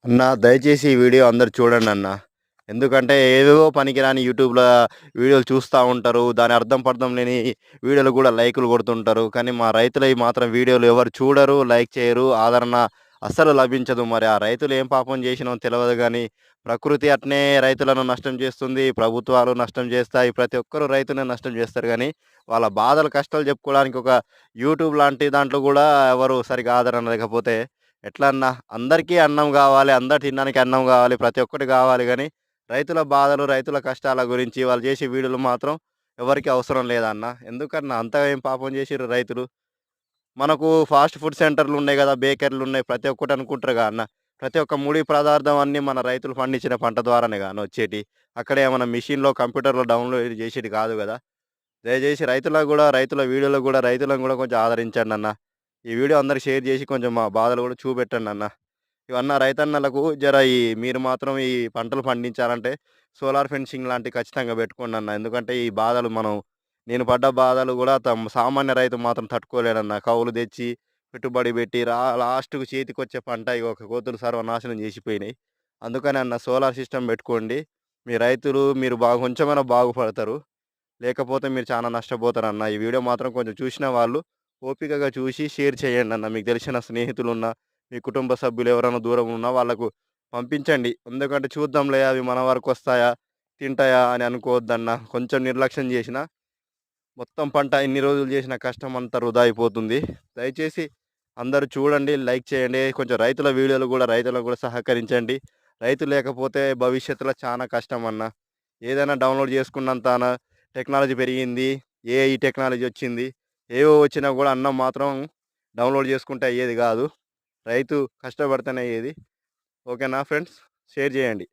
అన్న దయచేసి ఈ వీడియో అందరూ చూడండి అన్న. ఎందుకంటే ఏవేవో పనికిరాని యూట్యూబ్‌లో వీడియోలు చూస్తా ఉంటారు. దాని అర్థం పర్థం లేని వీడియోలు కూడా లైకులు కొడుతుంటారు. కానీ మా రైతులయి మాత్రం వీడియోలు ఎవరు చూడరు, లైక్ చేయరు, ఆదరణ అస్సలు లభించదు. మరి ఆ రైతులు ఏం పాపం చేసినో తెలవదు గానీ, ప్రకృతి అట్నే రైతులను నష్టం చేస్తుంది. ప్రభుత్వాలు నష్టం చేస్తాయి. ప్రతి ఒక్కరు రైతుని నష్టం చేస్తారు గానీ, వాళ్ళ బాధలు, కష్టాలు చెప్పుకోవడానికి ఒక యూట్యూబ్ లాంటి దాంట్లో కూడా ఎవరు సరిగ్గా ఆదరణ లేకపోతే ఎట్లా అన్నా? అందరికీ అన్నం గావాలి. అందరు తినడానికి అన్నం గావాలి. ప్రతి ఒక్కటి గావాలి గానీ, రైతుల బాధలు, రైతుల కష్టాల గురించి వాళ్ళు చేసే వీడియోలు మాత్రం ఎవరికీ అవసరం లేదన్న. ఎందుకన్నా అంతగా ఏం పాపం చేసిర్రు రైతులు? మనకు ఫాస్ట్ ఫుడ్ సెంటర్‌లున్నాయి గదా! బేకరీలున్నాయి. ప్రతి ఒక్కటి అనుకుంటారుగా అన్న. ప్రతి ఒక్క ముడి పదార్థం అన్నీ మన రైతులు పండించిన పంట ద్వారానేగా అన్న వచ్చేటియి. అక్కడ ఏమన్నా మిషన్‌లో, కంప్యూటర్‌లో డౌన్‌లోడ్ చేసేది కాదు గదా! దయచేసి రైతులకు గూడా, రైతుల వీడియోలకు గూడా రైతులను గూడా కొంచెం ఆదరించండన్న. ఈ వీడియో అందరికి షేర్ జేసి కొంచెం మా బాధలు గూడా చూపెట్టండన్న. ఇవన్న రైతన్నలకు జర మీరు మాత్రం ఈ పంటలు పండించాలంటే సోలార్ ఫెన్సింగ్ లాంటివి ఖచ్చితంగా పెట్టుకోండన్న. ఎందుకంటే ఈ బాధలు నేను పడ్డ బాధలు గూడా సామాన్య రైతు మాత్రం తట్టుకోలేడన్న. కౌలు తెచ్చి, పెట్టుబడి పెట్టి లాస్ట్‌కు చేతికొచ్చే పంట ఇగో ఒక కోతులు సర్వనాశనం చేసిపోయినాయి. అందుకని అన్న సోలార్ సిస్టమ్ పెట్టుకోండి. మీ రైతులు మీరు కొంచెమైనా బాగుపడతారు. లేకపోతే మీరు చాలా నష్టపోతారన్న. ఈ వీడియో మాత్రం కొంచెం చూసిన వాళ్ళు ఓపికగా చూసి షేర్ చేయండన్న. మీకు తెలిసిన స్నేహితులున్నా, మీ కుటుంబ సభ్యులు ఎవరైనా దూరం ఉన్నా వాళ్ళకు పంపించండి. ఎందుకంటే చూద్దాంలే అవి మన వరకొస్తాయా, తింటాయా అని అనుకోవద్దన్న. కొంచెం నిర్లక్ష్యం చేసినా మొత్తం పంట ఇన్ని రోజులు చేసిన కష్టం అంతా వృధా అయిపోతుంది. దయచేసి అందరూ చూడండి, లైక్ చేయండి. కొంచెం రైతుల వీడియోలు గూడా రైతులకు గూడా సహకరించండి. రైతు లేకపోతే భవిష్యత్తులో చాలా కష్టం అన్న. ఏదైనా డౌన్‌లోడ్ చేసుకున్నంతన టెక్నాలజీ పెరిగింది. ఏఐ టెక్నాలజీ వచ్చింది. ఏవో వచ్చినా గూడా అన్నం మాత్రం డౌన్‌లోడ్ చేసుకుంటే అయ్యేది గాదు. రైతు కష్టపడితేనే అయ్యేది. ఓకేనా ఫ్రెండ్స్? షేర్ చేయండి.